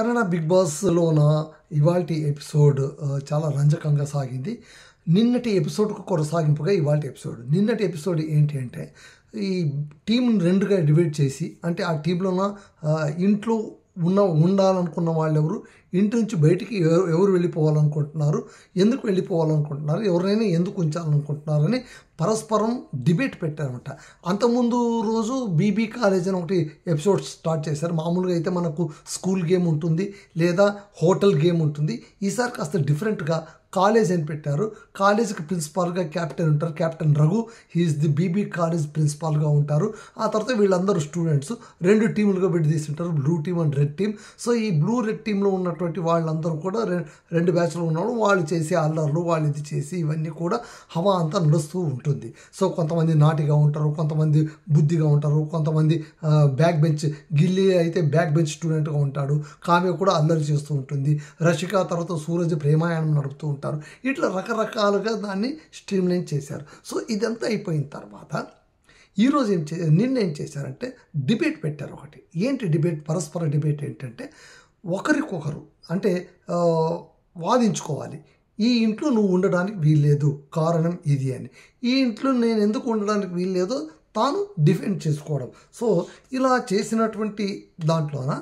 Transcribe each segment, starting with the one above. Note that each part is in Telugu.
కన్నడ బిగ్ బాస్‌లోన ఇవాల్టి ఎపిసోడ్ చాలా రంజకంగా సాగింది. నిన్నటి ఎపిసోడ్‌కు కొనసాగింపుగా ఇవాల్టి ఎపిసోడ్. నిన్నటి ఎపిసోడ్ ఏంటి అంటే, ఈ టీమ్‌ని 2గా డివైడ్ చేసి, అంటే ఆ టీమ్‌లోన ఇంట్లో ఉండాలనుకున్న వాళ్ళెవరు, ఇంటి నుంచి బయటికి ఎవరు వెళ్ళిపోవాలనుకుంటున్నారు, ఎందుకు వెళ్ళిపోవాలనుకుంటున్నారు, ఎవరినైనా ఎందుకు ఉంచాలనుకుంటున్నారని పరస్పరం డిబేట్ పెట్టారన్నమాట. అంతకుముందు రోజు బీబీ కాలేజ్ అని ఒకటి ఎపిసోడ్ స్టార్ట్ చేశారు. మామూలుగా అయితే మనకు స్కూల్ గేమ్ ఉంటుంది, లేదా హోటల్ గేమ్ ఉంటుంది. ఈసారి కాస్త డిఫరెంట్గా కాలేజ్ అని పెట్టారు. కాలేజ్కి ప్రిన్సిపాల్గా క్యాప్టెన్ ఉంటారు. Captain Raghu, he is the BB college ప్రిన్సిపాల్గా ఉంటారు. ఆ తర్వాత వీళ్ళందరూ స్టూడెంట్స్ 2 టీములుగా విడదీసి ఉంటారు, blue team and red team. So ఈ బ్లూ రెడ్ టీంలో ఉన్నటువంటి వాళ్ళందరూ కూడా 2 బ్యాచ్లో ఉన్నారు. వాళ్ళు చేసే అల్లర్లు, వాళ్ళు ఇది చేసి ఇవన్నీ కూడా హవా అంతా నడుస్తూ ఉంటుంది. సో కొంతమంది నాటిగా ఉంటారు, కొంతమంది బుద్ధిగా ఉంటారు, కొంతమంది బ్యాక్ బెంచ్, గిల్లీ అయితే బ్యాక్ బెంచ్ స్టూడెంట్గా ఉంటాడు. కావ్య కూడా అల్లరి చేస్తూ ఉంటుంది. రషిక తర్వాత సూరజ్ ప్రేమాయణం నడుపుతూ ఉంటారు. ఇట్లా రకరకాలుగా దాన్ని స్ట్రీమ్లైన్ చేశారు. సో ఇదంతా అయిపోయిన తర్వాత ఈరోజు నిన్న ఏం చేశారంటే డిబేట్ పెట్టారు ఒకటి. ఏంటి డిబేట్? పరస్పర డిబేట్ ఏంటంటే, ఒకరికొకరు అంటే వాదించుకోవాలి. ఈ ఇంట్లో నువ్వు ఉండడానికి వీల్లేదు, కారణం ఇది అని. ఈ ఇంట్లో నేను ఎందుకు ఉండడానికి వీల్లేదో తాను డిఫెండ్ చేసుకోవడం. సో ఇలా చేసినటువంటి దాంట్లోన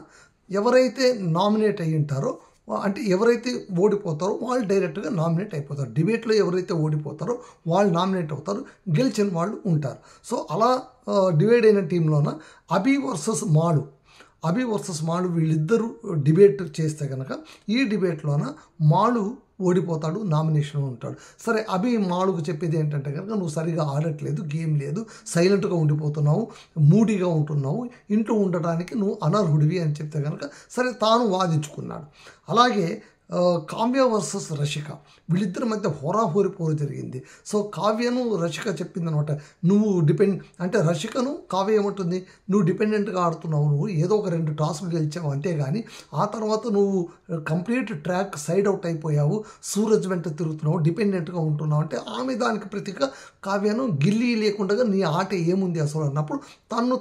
ఎవరైతే నామినేట్ అయ్యి ఉంటారో, అంటే ఎవరైతే ఓడిపోతారో వాళ్ళు డైరెక్ట్గా నామినేట్ అయిపోతారు. డిబేట్లో ఎవరైతే ఓడిపోతారో వాళ్ళు నామినేట్ అవుతారు, గెలిచిన వాళ్ళు ఉంటారు. సో అలా డివైడ్ అయిన టీంలోన అభి వర్సెస్ మాలు వీళ్ళిద్దరూ డిబేట్ చేస్తే కనుక ఈ డిబేట్లోన మాలు ఓడిపోతాడు, నామినేషన్లో ఉంటాడు. సరే, అభి మాలుకు చెప్పేది ఏంటంటే కనుక, నువ్వు సరిగా ఆడట్లేదు, గేమ్ లేదు, సైలెంట్గా ఉండిపోతున్నావు, మూడీగా ఉంటున్నావు, ఇంట్లో ఉండటానికి నువ్వు అనర్హుడివి అని చెప్తే కనుక సరే తాను వాదించుకున్నాడు. అలాగే కావ్య వర్సెస్ రషిక, వీళ్ళిద్దరి మధ్య హోరాహోరి పోరు జరిగింది. సో కావ్యను రషిక చెప్పిందనమాట, నువ్వు అంటే రషికను కావ్య ఏమంటుంది, నువ్వు డిపెండెంట్గా ఆడుతున్నావు, నువ్వు ఏదో ఒక 2 టాస్క్లు గెలిచావు అంతేగాని ఆ తర్వాత నువ్వు కంప్లీట్ ట్రాక్ సైడ్ అవుట్ అయిపోయావు, సూరజ్ వెంట తిరుగుతున్నావు, డిపెండెంట్గా ఉంటున్నావు అంటే ఆమె దానికి ప్రతిగా కావ్యను గిల్లీ లేకుండా నీ ఆట ఏముంది అసలు అన్నప్పుడు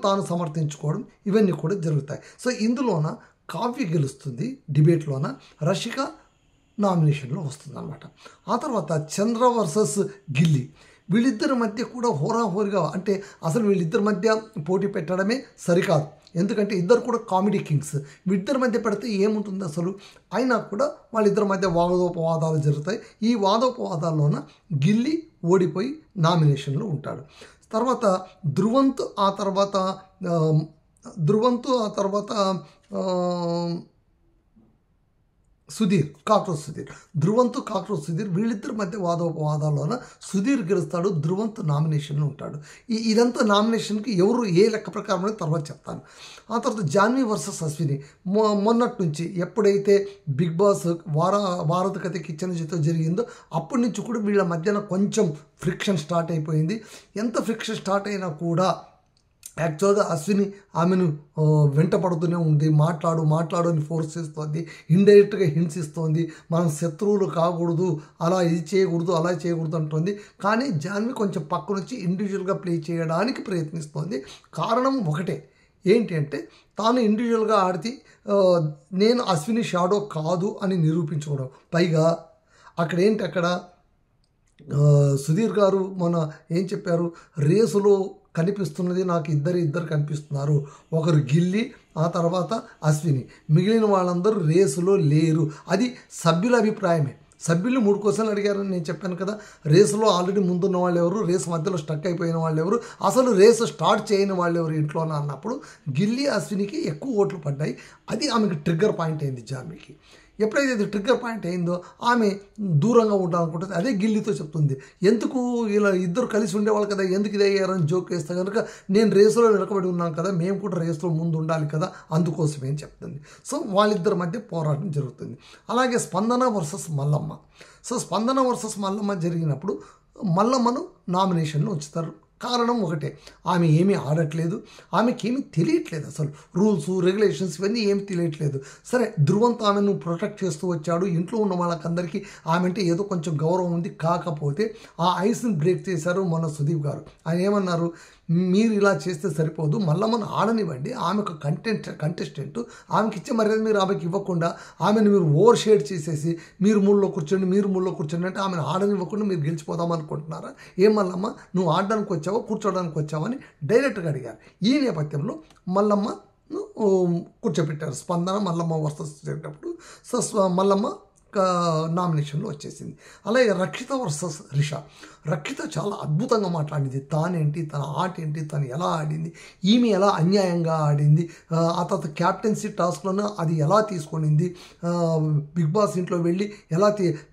తాను సమర్థించుకోవడం ఇవన్నీ కూడా జరుగుతాయి. సో ఇందులోన కావ్య గెలుస్తుంది డిబేట్లోన, రషిక నామినేషన్లో వస్తుంది అనమాట. ఆ తర్వాత చంద్ర వర్సెస్ గిల్లీ, వీళ్ళిద్దరి మధ్య కూడా హోరాహోరిగా, అంటే అసలు వీళ్ళిద్దరి మధ్య పోటీ పెట్టడమే సరికాదు. ఎందుకంటే ఇద్దరు కూడా కామెడీ కింగ్స్. వీళ్ళిద్దరి మధ్య పెడితే ఏముంటుంది అసలు? అయినా కూడా వాళ్ళిద్దరి మధ్య వాదోపవాదాలు జరుగుతాయి. ఈ వాదోపవాదాల్లోన గిల్లీ ఓడిపోయి నామినేషన్లో ఉంటాడు. తర్వాత ధ్రువంత్, ఆ తర్వాత సుధీర్, కాక్రోచ్ సుధీర్, వీళ్ళిద్దరి మధ్య వాదోపవాదాల్లోన సుధీర్ గెలుస్తాడు, ధ్రువంత్ నామినేషన్లో ఉంటాడు. ఇదంతా నామినేషన్కి ఎవరు ఏ లెక్క ప్రకారం తర్వాత చెప్తాను. ఆ తర్వాత జాన్వీ వర్సెస్ అశ్విని, మొన్నటి నుంచి ఎప్పుడైతే బిగ్ బాస్ భారత కథ కిచెన్ జీతో జరిగిందో అప్పటి నుంచి కూడా వీళ్ళ మధ్యన కొంచెం ఫ్రిక్షన్ స్టార్ట్ అయిపోయింది. ఎంత ఫ్రిక్షన్ స్టార్ట్ అయినా కూడా యాక్చువల్గా అశ్విని ఆమెను వెంటపడుతూనే ఉంది, మాట్లాడు అని ఫోర్స్ చేస్తోంది, ఇండైరెక్ట్గా హింట్స్ ఇస్తోంది, మనం శత్రువులు కాకూడదు, అలా చేయకూడదు అంటుంది. కానీ జాన్వి కొంచెం పక్క నుంచి ఇండివిజువల్గా ప్లే చేయడానికి ప్రయత్నిస్తోంది. కారణం ఒకటే, ఏంటి అంటే తాను ఇండివిజువల్గా ఆడితే నేను అశ్విని షాడో కాదు అని నిరూపించుకోవడం. పైగా అక్కడ సుధీర్ గారు మొన్న ఏం చెప్పారు, రేసులో కనిపిస్తున్నది నాకు ఇద్దరు కనిపిస్తున్నారు, ఒకరు గిల్లీ, ఆ తర్వాత అశ్విని, మిగిలిన వాళ్ళందరూ రేసులో లేరు. అది సభ్యుల అభిప్రాయమే. సభ్యులు 3 క్వశ్చన్లు అడిగారని నేను చెప్పాను కదా. రేసులో ఆల్రెడీ ముందున్న వాళ్ళు ఎవరు, రేసు మధ్యలో స్టక్ అయిపోయిన వాళ్ళు ఎవరు, అసలు రేసు స్టార్ట్ చేయని వాళ్ళు ఎవరు ఇంట్లోనే అన్నప్పుడు గిల్లీ అశ్వినికి ఎక్కువ ఓట్లు పడ్డాయి. అది ఆమెకు ట్రిగ్గర్ పాయింట్ అయింది జాన్వికి. ఎప్పుడైతే ఇది ట్రిగ్గర్ పాయింట్ అయిందో ఆమె దూరంగా ఉండాలనుకుంటుంది. అదే గిల్లీతో చెప్తుంది, ఎందుకు ఇలా ఇద్దరు కలిసి ఉండేవాళ్ళు కదా, ఎందుకు ఇది అయ్యారని జోక్ వేస్తే కనుక నేను రేసులో వెనకబడి ఉన్నాను కదా, మేము కూడా రేసులో ముందు ఉండాలి కదా, అందుకోసమే అని చెప్తుంది. సో వాళ్ళిద్దరి మధ్య పోరాటం జరుగుతుంది. అలాగే స్పందన వర్సెస్ మల్లమ్మ. సో స్పందన వర్సెస్ మల్లమ్మ జరిగినప్పుడు మల్లమ్మను నామినేషన్లో ఉంచుతారు కారణం ఒకటే, ఆమె ఏమీ ఆడట్లేదు, ఆమెకి ఏమీ తెలియట్లేదు, అసలు రూల్స్ రెగ్యులేషన్స్ ఇవన్నీ ఏమి తెలియట్లేదు. సరే ధ్రువంత్ ఆమెను ప్రొటెక్ట్ చేస్తూ వచ్చాడు, ఇంట్లో ఉన్న వాళ్ళకందరికీ ఆమె అంటే ఏదో కొంచెం గౌరవం ఉంది. కాకపోతే ఆ ఐస్ని బ్రేక్ చేశారు మన సుదీప్ గారు. ఆయన ఏమన్నారు, మీరు ఇలా చేస్తే సరిపోదు, మళ్ళీ మనం ఆడనివ్వండి, ఆమె ఒక కంటెస్టెంట్, ఆమెకి ఇచ్చే మర్యాద మీరు ఆమెకి ఇవ్వకుండా ఆమెను మీరు ఓవర్ షేడ్ చేసేసి మీరు మూలలో కూర్చోండి అంటే ఆమెను ఆడనివ్వకుండా మీరు గెలిచిపోదాం అనుకుంటున్నారా? ఏం మల్లమ్మ నువ్వు ఆడడానికి వచ్చావా కూర్చోడానికి వచ్చావా అని డైరెక్ట్గా అడిగారు. ఈ నేపథ్యంలో మల్లమ్మ కూర్చోబెట్టారు. స్పందన మల్లమ్మ వర్సెస్ చేసేటప్పుడు మల్లమ్మ నామినేషన్లో వచ్చేసింది. అలాగే రక్షిత వర్సెస్ రిషా. రక్షిత చాలా అద్భుతంగా మాట్లాడింది, తానేంటి, తన ఆట ఏంటి, తను ఎలా ఆడింది, ఈమె ఎలా అన్యాయంగా ఆడింది, ఆ తర్వాత క్యాప్టెన్సీ టాస్క్లోనూ అది ఎలా తీసుకొనింది, బిగ్ బాస్ ఇంట్లో వెళ్ళి ఎలా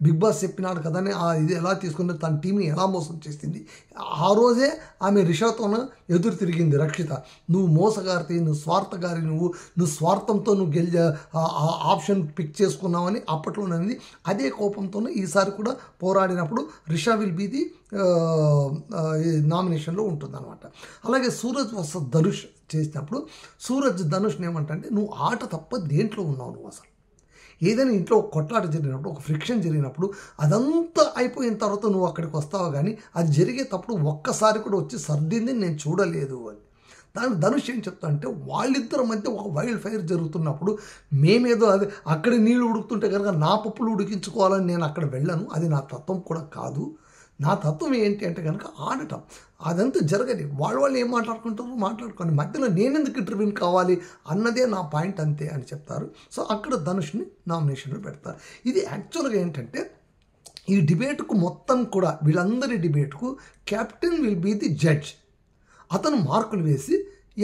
బిగ్ బాస్ చెప్పినాడు కదా అని ఇది ఎలా తీసుకుని తన టీంని ఎలా మోసం చేసింది. ఆ రోజే ఆమె రిషాతోన ఎదురు తిరిగింది రక్షిత, నువ్వు మోసగారితి, నువ్వు స్వార్థగారి, నువ్వు స్వార్థంతో నువ్వు ఆప్షన్ పిక్ చేసుకున్నావని అప్పట్లోనే. అదే కోపంతోనే ఈసారి కూడా పోరాడినప్పుడు రిషా విల్ బీ ది నామినేషన్లో ఉంటుందన్నమాట. అలాగే సూరజ్ వర్సెస్ ధనుష్ చేసినప్పుడు ధనుష్ని ఏమంటే, నువ్వు ఆట తప్ప దేంట్లో ఉన్నావు నువ్వు అసలు. ఏదైనా ఇంట్లో ఒక కొట్లాట జరిగినప్పుడు, ఒక ఫ్రిక్షన్ జరిగినప్పుడు అదంతా అయిపోయిన తర్వాత నువ్వు అక్కడికి వస్తావు, కానీ అది జరిగేటప్పుడు ఒక్కసారి కూడా వచ్చి సర్దింది నేను చూడలేదు అని. దానికి ధనుష్ ఏం చెప్తా అంటే, వాళ్ళిద్దరి మధ్య ఒక వైల్డ్ ఫైర్ జరుగుతున్నప్పుడు మేమేదో అది అక్కడ నీళ్ళు ఉడుకుతుంటే కనుక నా పప్పులు ఉడికించుకోవాలని నేను అక్కడ వెళ్ళను, అది నా తత్వం కూడా కాదు. నా తత్వం ఏంటి అంటే కనుక ఆడటం, అదంతా జరగదు, వాళ్ళు ఏం మాట్లాడుకోండి, మధ్యలో నేనెందుకు ఇంటర్వ్యూని కావాలి అన్నదే నా పాయింట్ అంతే అని చెప్తారు. సో అక్కడ ధనుష్ని నామినేషన్లో పెడతారు. ఇది యాక్చువల్గా ఏంటంటే ఈ డిబేట్కు మొత్తం కూడా వీళ్ళందరి డిబేట్కు captain will be the judge. అతను మార్కులు వేసి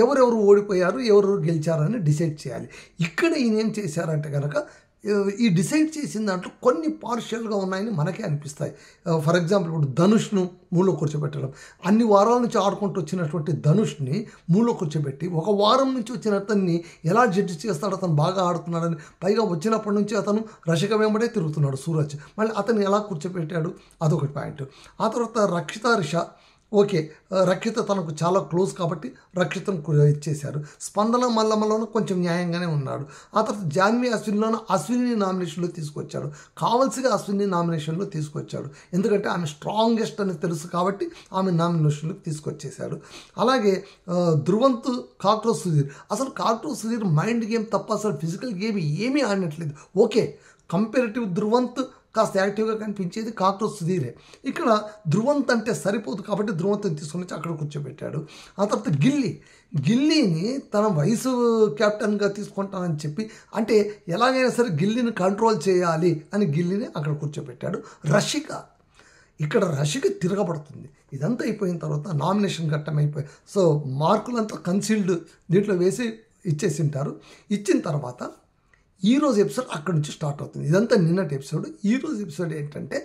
ఎవరెవరు ఓడిపోయారు ఎవరెవరు గెలిచారని డిసైడ్ చేయాలి. ఇక్కడ ఈయన ఏం చేశారంటే కనుక ఈ డిసైడ్ చేసిన దాంట్లో కొన్ని పార్షియల్గా ఉన్నాయని మనకే అనిపిస్తాయి. ఫర్ ఎగ్జాంపుల్ ఇప్పుడు ధనుష్ను మూలో కూర్చోబెట్టడం, అన్ని వారాల నుంచి ఆడుకుంటూ వచ్చినటువంటి ధనుష్ని మూలో కూర్చోబెట్టి ఒక వారం నుంచి వచ్చిన అతన్ని ఎలా జడ్జి చేస్తాడు, అతను బాగా ఆడుతున్నాడని, పైగా వచ్చినప్పటి నుంచి అతను రషిక వెంబడే తిరుగుతున్నాడు సూరజ్, మళ్ళీ అతన్ని ఎలా కూర్చోబెట్టాడు అదొకటి పాయింట్. ఆ తర్వాత రక్షిత రిషా, ఓకే రక్షిత తనకు చాలా క్లోజ్ కాబట్టి రక్షితను ఇచ్చేశారు. స్పందన మల్లమ్మలోనూ కొంచెం న్యాయంగానే ఉన్నాడు. ఆ తర్వాత జాన్వి అశ్విని నామినేషన్లో తీసుకొచ్చాడు, కావాల్సిగా అశ్విని నామినేషన్లో తీసుకొచ్చాడు, ఎందుకంటే ఆమె స్ట్రాంగెస్ట్ అని తెలుసు కాబట్టి ఆమె నామినేషన్లోకి తీసుకొచ్చేశాడు. అలాగే ధ్రువంత్ కాక్రోచ్ సుధీర్, అసలు కాక్రోచ్ సుధీర్ మైండ్ గేమ్ తప్ప అసలు ఫిజికల్ గేమ్ ఏమీ ఆడినట్లేదు. ఓకే కంపారిటివ్ ధ్రువంత్ కాస్త యాక్టివ్గా కనిపించేది కాక్రోచ్ సుధీరే. ఇక్కడ ధ్రువంత్ అంటే సరిపోదు కాబట్టి ధ్రువంత్ని తీసుకుని వచ్చి అక్కడ కూర్చోబెట్టాడు. ఆ తర్వాత గిల్లీని తన వయసు క్యాప్టెన్గా తీసుకుంటానని చెప్పి, అంటే ఎలాగైనా సరే గిల్లీని కంట్రోల్ చేయాలి అని గిల్లీని అక్కడ కూర్చోబెట్టాడు. ఇక్కడ రషిక తిరగబడుతుంది. ఇదంతా అయిపోయిన తర్వాత నామినేషన్ ఘట్టం అయిపోయి, సో మార్కులంతా కన్సీల్డ్ దీంట్లో వేసి ఇచ్చేసి ఉంటారు. ఇచ్చిన తర్వాత ఈరోజు ఎపిసోడ్ అక్కడి నుంచి స్టార్ట్ అవుతుంది. ఇదంతా నిన్నటి ఎపిసోడ్. ఈరోజు ఎపిసోడ్ ఏంటంటే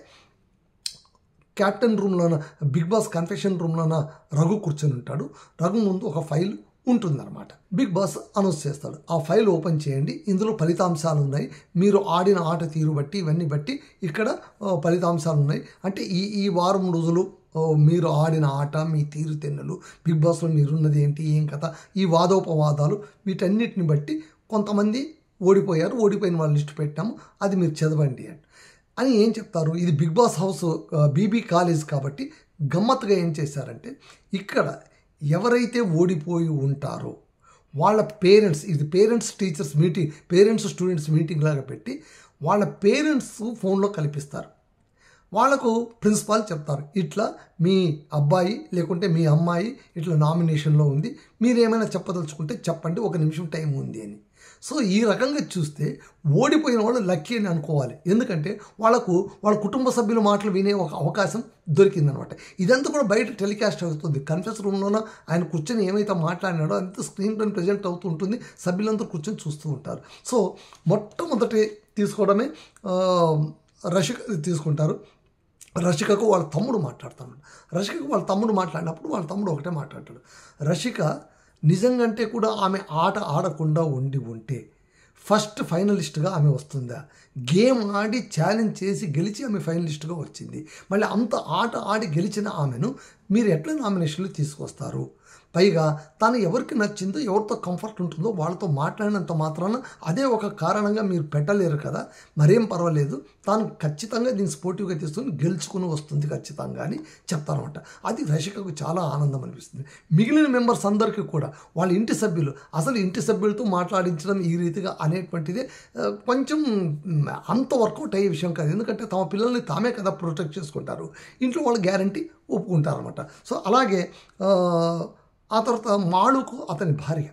క్యాప్టెన్ రూమ్లోన బిగ్ బాస్ కన్ఫెషన్ రూమ్లోన రఘు కూర్చొని ఉంటాడు. రఘు ముందు ఒక ఫైల్ ఉంటుందన్నమాట. బిగ్ బాస్ అనౌన్స్ చేస్తాడు, ఆ ఫైల్ ఓపెన్ చేయండి, ఇందులో ఫలితాంశాలు ఉన్నాయి, మీరు ఆడిన ఆట తీరు బట్టి ఇవన్నీ బట్టి ఇక్కడ ఫలితాంశాలు ఉన్నాయి. అంటే ఈ వారం రోజులు మీరు ఆడిన ఆట, మీ తీరుతెన్నులు, బిగ్ బాస్లో మీరున్నది ఏంటి, ఏం కథ, ఈ వాదోపవాదాలు, వీటన్నిటిని బట్టి కొంతమంది ఓడిపోయిన వాళ్ళ లిస్టు పెట్టాము, అది మీరు చదవండి అని ఏం చెప్తారు. ఇది Bigg Boss house BB college కాబట్టి గమ్మత్తుగా ఏం చేశారంటే, ఇక్కడ ఎవరైతే ఓడిపోయి ఉంటారో వాళ్ళ పేరెంట్స్, ఇది parents teachers meeting, parents students meeting లాగా పెట్టి వాళ్ళ పేరెంట్స్ ఫోన్లో కల్పిస్తారు. వాళ్లకు ప్రిన్సిపాల్ చెప్తారు, ఇట్లా మీ అబ్బాయి లేకుంటే మీ అమ్మాయి ఇట్లా నామినేషన్లో ఉంది, మీరు ఏమైనా చెప్పదలుచుకుంటే చెప్పండి, 1 నిమిషం టైం ఉంది అని. సో ఈ రకంగా చూస్తే ఓడిపోయిన వాళ్ళు లక్కీ అని అనుకోవాలి, ఎందుకంటే వాళ్ళ కుటుంబ సభ్యుల మాటలు వినే ఒక అవకాశం దొరికిందనమాట. ఇదంతా కూడా బయట టెలికాస్ట్ అవుతుంది. కన్ఫరెన్స్ రూమ్లోన ఆయన కూర్చొని ఏమైతే మాట్లాడినాడో అంతా స్క్రీన్ పైన ప్రజెంట్ అవుతూ ఉంటుంది, సభ్యులంతా కూర్చొని చూస్తూ ఉంటారు. సో మొట్టమొదటి తీసుకోవడమే రషిక తీసుకుంటారు. రషికకు వాళ్ళ తమ్ముడు మాట్లాడుతాడు. రషికకు వాళ్ళ తమ్ముడు మాట్లాడినప్పుడు వాళ్ళ తమ్ముడు ఒకటే మాట్లాడతాడు, రషిక నిజంగంటే కూడా ఆమె ఆట ఆడకుండా ఉంటే ఫస్ట్ ఫైనలిస్ట్గా ఆమె వస్తుందా, గేమ్ ఆడి ఛాలెంజ్ చేసి గెలిచి ఆమె ఫైనలిస్ట్గా వచ్చింది. మళ్ళీ అంత ఆట ఆడి గెలిచిన ఆమెను మీరు ఎట్లా నామినేషన్లు తీసుకొస్తారు? పైగా తాను ఎవరికి నచ్చిందో, ఎవరితో కంఫర్ట్ ఉంటుందో వాళ్ళతో మాట్లాడినంత మాత్రాన అదే ఒక కారణంగా మీరు పెట్టలేరు కదా. మరేం పర్వాలేదు, తాను ఖచ్చితంగా దీన్ని స్పోర్టివ్గా తీసుకుని గెలుచుకుని వస్తుంది ఖచ్చితంగా అని చెప్తానమాట. అది రషికకు చాలా ఆనందం అనిపిస్తుంది. మిగిలిన మెంబర్స్ అందరికీ కూడా వాళ్ళ ఇంటి సభ్యులు, అసలు ఇంటి సభ్యులతో మాట్లాడించడం ఈ రీతిగా అనేటువంటిదే కొంచెం అంత వర్కౌట్ అయ్యే విషయం కాదు. ఎందుకంటే తమ పిల్లల్ని తామే కదా ప్రొటెక్ట్ చేసుకుంటారు, ఇంట్లో వాళ్ళు గ్యారంటీ ఒప్పుకుంటారనమాట. సో అలాగే ఆ తర్వాత మాళుకు అతని భార్య,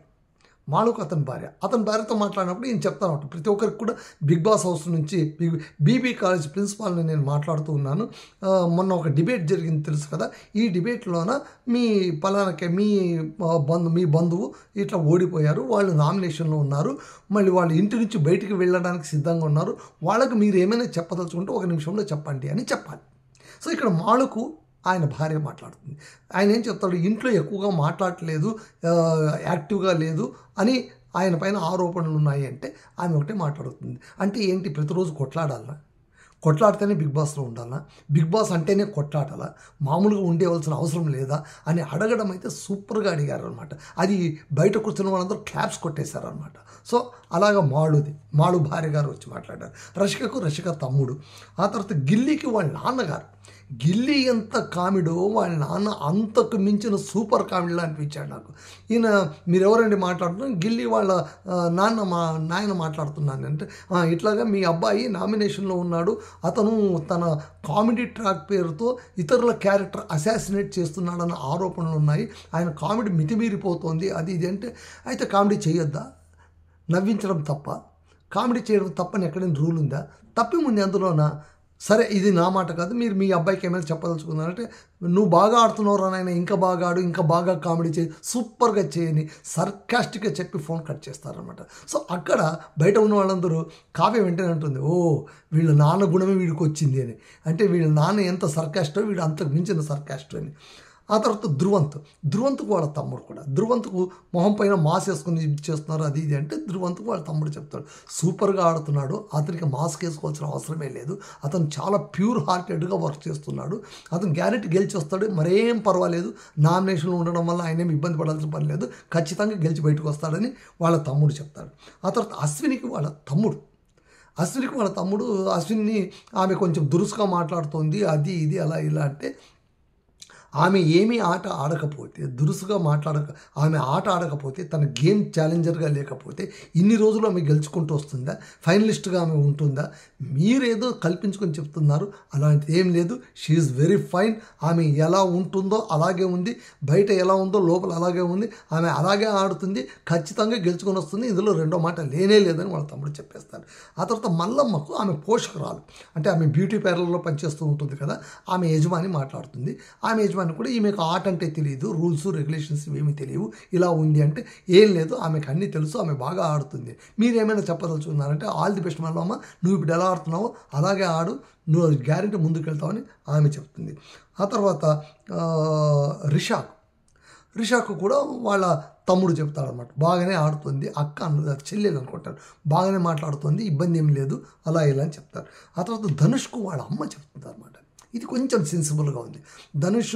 అతని భార్యతో మాట్లాడినప్పుడు నేను చెప్తాను, ప్రతి ఒక్కరికి కూడా బిగ్ బాస్ హౌస్ నుంచి బీబీ కాలేజ్ ప్రిన్సిపాల్ని నేను మాట్లాడుతూ ఉన్నాను. మొన్న ఒక డిబేట్ జరిగింది తెలుసు కదా, ఈ డిబేట్లోన మీ పలానాకే మీ బంధువు ఇట్లా ఓడిపోయారు, వాళ్ళు నామినేషన్లో ఉన్నారు, మళ్ళీ వాళ్ళు ఇంటి నుంచి బయటికి వెళ్ళడానికి సిద్ధంగా ఉన్నారు, వాళ్ళకి మీరు ఏమైనా చెప్పదలుచుకుంటే 1 నిమిషంలో చెప్పండి అని చెప్పాలి. సో ఇక్కడ మాళుకు ఆయన భార్య మాట్లాడుతుంది. ఆయన ఏం చెప్తాడు, ఇంట్లో ఎక్కువగా మాట్లాడట్లేదు, యాక్టివ్గా లేదు అని ఆయన పైన ఆరోపణలు ఉన్నాయి అంటే ఆమె ఒకటే మాట్లాడుతుంది. అంటే ఏంటి, ప్రతిరోజు కొట్లాడితేనే బిగ్ బాస్లో ఉండాలా, బిగ్ బాస్ అంటేనే కొట్లాడాలా, మామూలుగా ఉండేవలసిన అవసరం లేదా అని అడగడం అయితే సూపర్గా అడిగారు అనమాట. అది బయట కూర్చున్న వాళ్ళందరూ క్లాప్స్ కొట్టేశారనమాట. సో అలాగా మాళు భార్య గారు వచ్చి మాట్లాడారు. రషిక తమ్ముడు, ఆ తర్వాత గిల్లీకి వాళ్ళ నాన్నగారు. గిల్లీ ఎంత కామెడో వాళ్ళ నాన్న అంతకు మించిన సూపర్ కామెడీలా అనిపించాడు నాకు. ఈయన మీరెవరండి మాట్లాడుతున్నారు, గిల్లీ వాళ్ళ నాయన మాట్లాడుతున్నాను అంటే, ఇట్లాగా మీ అబ్బాయి నామినేషన్లో ఉన్నాడు, అతను తన కామెడీ ట్రాక్ పేరుతో ఇతరుల క్యారెక్టర్ అసాసినేట్ చేస్తున్నాడన్న ఆరోపణలు ఉన్నాయి, ఆయన కామెడీ మితిమీరిపోతోంది, అది ఇది అంటే, అయితే కామెడీ చేయొద్దా, నవ్వించడం తప్ప, కామెడీ చేయడం తప్పని ఎక్కడైనా రూల్ ఉందా, తప్పేముంది అందులోనా? సరే ఇది నా మాట కాదు, మీరు మీ అబ్బాయికి ఏమైనా చెప్పదలుచుకున్నారంటే, నువ్వు బాగా ఆడుతున్నావు రా నాయన, ఇంకా బాగా ఆడు, ఇంకా బాగా కామెడీ చేయి, సూపర్గా చేయని సర్కాస్టిక్గా చెప్పి ఫోన్ కట్ చేస్తారనమాట. సో అక్కడ బయట ఉన్న వాళ్ళందరూ కావ్య వెంటనే ఉంటుంది, ఓ వీళ్ళ నాన్న గుణమే వీడికి వచ్చింది అని, అంటే వీళ్ళ నాన్న ఎంత సర్కాస్టో వీడు అంతకు మించిన సర్కాస్టో అని. ఆ తర్వాత ధ్రువంతుకు వాళ్ళ తమ్ముడు కూడా, ధ్రువంతుకు మొహం పైన మాస్క్ వేసుకుని చేస్తున్నారు అది ఇది అంటే, ధ్రువంతుకు వాళ్ళ తమ్ముడు చెప్తాడు, సూపర్గా ఆడుతున్నాడు, అతనికి మాస్క్ వేసుకోవాల్సిన అవసరమే లేదు, అతను చాలా ప్యూర్ హార్టెడ్గా వర్క్ చేస్తున్నాడు, అతను గ్యారెంటీ గెలిచి వస్తాడు, మరేం పర్వాలేదు, నామినేషన్లో ఉండడం వల్ల ఆయన ఏమి ఇబ్బంది పడాల్సిన పని లేదు, ఖచ్చితంగా గెలిచి బయటకు వస్తాడని వాళ్ళ తమ్ముడు చెప్తాడు. ఆ తర్వాత అశ్వినికి వాళ్ళ తమ్ముడు అశ్విన్ని ఆమె కొంచెం దురుసుగా మాట్లాడుతోంది, అది ఇది అలా ఇలా అంటే, ఆమె ఏమీ ఆట ఆడకపోతే, ఆమె ఆట ఆడకపోతే, తన గేమ్ ఛాలెంజర్గా లేకపోతే ఇన్ని రోజులు ఆమె గెలుచుకుంటూ వస్తుందా, ఫైనలిస్ట్గా ఆమె ఉంటుందా? మీరేదో కల్పించుకొని చెప్తున్నారు, అలాంటిది ఏం లేదు. షీఈస్ వెరీ ఫైన్, ఆమె ఎలా ఉంటుందో అలాగే ఉంది, బయట ఎలా ఉందో లోపల అలాగే ఉంది, ఆమె అలాగే ఆడుతుంది, ఖచ్చితంగా గెలుచుకొని వస్తుంది, ఇందులో రెండో మాట లేనే లేదని వాళ్ళ తమ్ముడు చెప్పేస్తారు. ఆ తర్వాత మల్లమ్మకు ఆమె పోషకురాలు, అంటే ఆమె బ్యూటీ పార్లర్లో పనిచేస్తూ ఉంటుంది కదా, ఆమె యజమాని మాట్లాడుతుంది. ఆమె యజమాని కూడా ఈమెకు ఆట అంటే తెలియదు, రూల్స్ రెగ్యులేషన్స్ ఇవేమీ తెలియవు, ఇలా ఉంది అంటే, ఏం లేదు ఆమెకు అన్నీ తెలుసు, ఆమె బాగా ఆడుతుంది, మీరేమైనా చెప్పదలుచుకున్నారంటే, ఆల్ ది బెస్ట్ మల్లమ్మ, నువ్వు ఇప్పుడు ఎలా ఆడుతున్నావో అలాగే ఆడు, నువ్వు గ్యారెంటీ ముందుకు వెళ్తావని ఆమె చెప్తుంది. ఆ తర్వాత రిషాకు కూడా వాళ్ళ తమ్ముడు చెప్తాడనమాట, బాగానే ఆడుతుంది, అక్క అన్నది చెల్లెలు అనుకుంటారు, బాగానే మాట్లాడుతుంది, ఇబ్బంది ఏం లేదు, అలా ఇలా అని చెప్తారు. ఆ తర్వాత ధనుష్కు వాళ్ళ అమ్మ చెప్తుంది అనమాట. ఇది కొంచెం సెన్సిబుల్గా ఉంది. ధనుష్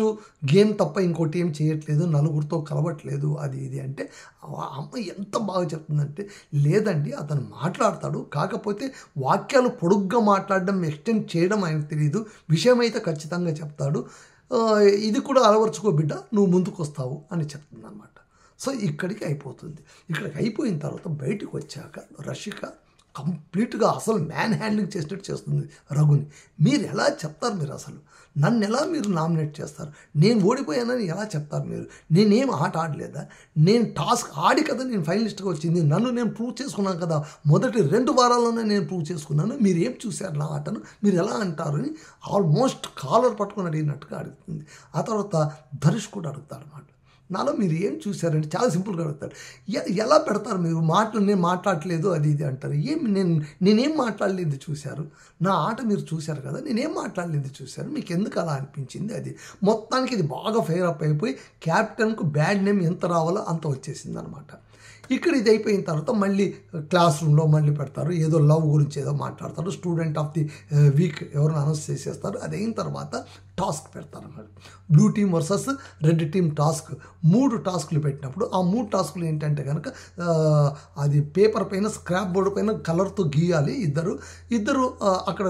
గేమ్ తప్ప ఇంకోటి ఏం చేయట్లేదు, నలుగురితో కలవట్లేదు, అది ఇది అంటే, అమ్మ ఎంత బాగా చెప్తుందంటే, లేదండి అతను మాట్లాడతాడు, కాకపోతే వాక్యాలు పొడుగ్గా మాట్లాడడం, ఎక్స్టెండ్ చేయడం ఆయనకు తెలియదు, విషయం అయితే ఖచ్చితంగా చెప్తాడు, ఇది కూడా అలవర్చుకో బిడ్డ, నువ్వు ముందుకు వస్తావు అని చెప్తుంది అనమాట. సో ఇక్కడికి అయిపోయిన తర్వాత బయటికి వచ్చాక రషిక కంప్లీట్గా అసలు మ్యాన్ హ్యాండ్లింగ్ చేసినట్టు చేస్తుంది రఘుని. మీరు ఎలా చెప్తారు, మీరు అసలు నన్ను ఎలా మీరు నామినేట్ చేస్తారు, నేను ఓడిపోయానని ఎలా చెప్తారు మీరు, నేనేం ఆట ఆడలేదా, నేను టాస్క్ ఆడి కదా నేను ఫైనలిస్ట్గా వచ్చింది, నన్ను నేను ప్రూవ్ చేసుకున్నాను కదా, మొదటి 2 వారాల్లోనే నేను ప్రూవ్ చేసుకున్నాను, మీరు ఏం చూశారు నా ఆటను, మీరు ఎలా అంటారు అని ఆల్మోస్ట్ కాలర్ పట్టుకుని అడిగినట్టుగా అడుగుతుంది. ఆ తర్వాత ధనుష్ కూడా అడుగుతాడు అన్నమాట, నాలో మీరు ఏం చూశారంటే, చాలా సింపుల్గా అడుగుతారు, ఎలా పెడతారు మీరు మాటలు, నేను మాట్లాడలేదు అది ఇది అంటారు, నేనేం మాట్లాడలేదు చూశారు, నా ఆట మీరు చూశారు కదా, నేనేం మాట్లాడలేదు చూశారు, మీకు ఎందుకు అలా అనిపించింది, అది మొత్తానికి ఇది బాగా ఫెయిర్ అప్ అయిపోయి క్యాప్టెన్కు బ్యాడ్ నేమ్ ఎంత రావాలో అంత వచ్చేసింది అనమాట. ఇక్కడ ఇది అయిపోయిన తర్వాత మళ్ళీ క్లాస్ రూమ్లో మళ్ళీ పెడతారు, ఏదో లవ్ గురించి ఏదో మాట్లాడతారు, స్టూడెంట్ ఆఫ్ ది వీక్ ఎవరు అనౌన్స్ చేసేస్తారు. అది అయిన తర్వాత టాస్క్ పెడతారు అన్నమాట. Blue team versus red team task 3 టాస్క్లు పెట్టినప్పుడు ఆ 3 టాస్క్లు ఏంటంటే కనుక అది పేపర్ పైన స్క్రాప్ బోర్డు పైన కలర్తో గీయాలి. ఇద్దరు అక్కడ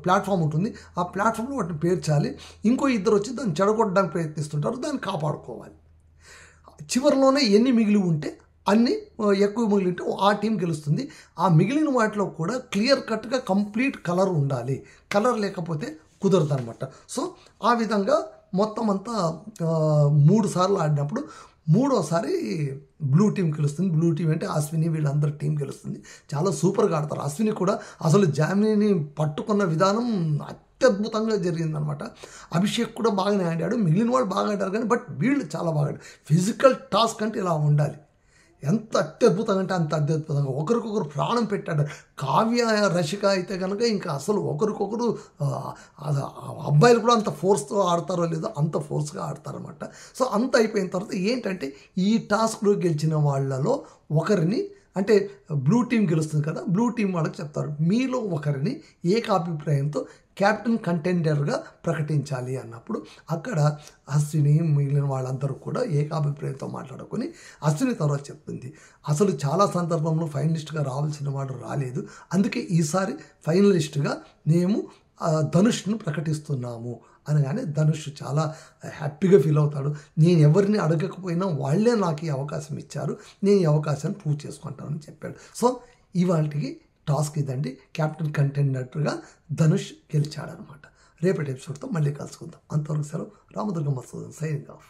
ప్లాట్ఫామ్ ఉంటుంది, ఆ ప్లాట్ఫామ్లో వాటిని పేర్చాలి. ఇంకో ఇద్దరు వచ్చి దాన్ని చెడగొట్టడానికి ప్రయత్నిస్తుంటారు, దాన్ని కాపాడుకోవాలి. చివరిలోనే ఎన్ని మిగిలి ఉంటే అన్నీ ఎక్కువ మిగిలింటే ఆ టీం గెలుస్తుంది. ఆ మిగిలిన వాటిలో కూడా క్లియర్ కట్గా కంప్లీట్ కలర్ ఉండాలి, కలర్ లేకపోతే కుదరదు అనమాట. సో ఆ విధంగా మొత్తం అంతా 3 సార్లు ఆడినప్పుడు 3వసారి బ్లూ టీం గెలుస్తుంది. బ్లూ టీం అంటే అశ్విని వీళ్ళందరి టీం గెలుస్తుంది. చాలా సూపర్గా ఆడతారు. అశ్విని కూడా అసలు జామినీని పట్టుకున్న విధానం అత్యద్భుతంగా జరిగిందనమాట. అభిషేక్ కూడా బాగానే ఆడాడు, మిగిలిన వాళ్ళు బాగా ఆడారు కానీ బట్ వీళ్ళు చాలా బాగా ఆడారు. ఫిజికల్ టాస్క్ అంటే ఇలా ఉండాలి. ఎంత అత్యద్భుతంగా అంటే అంత అత్యద్భుతంగా ఒకరికొకరు ప్రాణం పెట్టాడు. కావ్య రషిక అయితే కనుక ఇంకా అసలు ఒకరికొకరు అబ్బాయిలు కూడా అంత ఫోర్స్తో ఆడతారో లేదో అంత ఫోర్స్గా ఆడతారన్నమాట. సో అంత అయిపోయిన తర్వాత ఏంటంటే ఈ టాస్క్లో గెలిచిన వాళ్ళలో ఒకరిని అంటే బ్లూ టీం గెలుస్తుంది కదా, బ్లూ టీం వాళ్ళకి చెప్తారు మీలో ఒకరిని ఏకాభిప్రాయంతో క్యాప్టెన్ కంటెండర్గా ప్రకటించాలి అన్నప్పుడు అక్కడ అశ్విని మిగిలిన వాళ్ళందరూ కూడా ఏకాభిప్రాయంతో మాట్లాడుకొని అశ్విని తర్వాత చెప్తుంది అసలు చాలా సందర్భంలో ఫైనలిస్ట్గా రావాల్సిన వాడు రాలేదు, అందుకే ఈసారి ఫైనలిస్ట్గా మేము ధనుష్ను ప్రకటిస్తున్నాము అనగానే ధనుష్ చాలా హ్యాపీగా ఫీల్ అవుతాడు. నేను ఎవరిని అడగకపోయినా వాళ్ళే నాకు ఈ అవకాశం ఇచ్చారు, నేను ఈ అవకాశాన్ని ప్రూవ్ చేసుకుంటానని చెప్పాడు. సో ఇవాళకి టాస్క్ ఇదండి, క్యాప్టెన్ కంటెండర్గా ధనుష్ గెలిచాడనమాట. రేపటి ఎపిసోడ్తో మళ్ళీ కలుసుకుందాం. అంతవరకు సెలవు. Ramadurga Masudan signing off.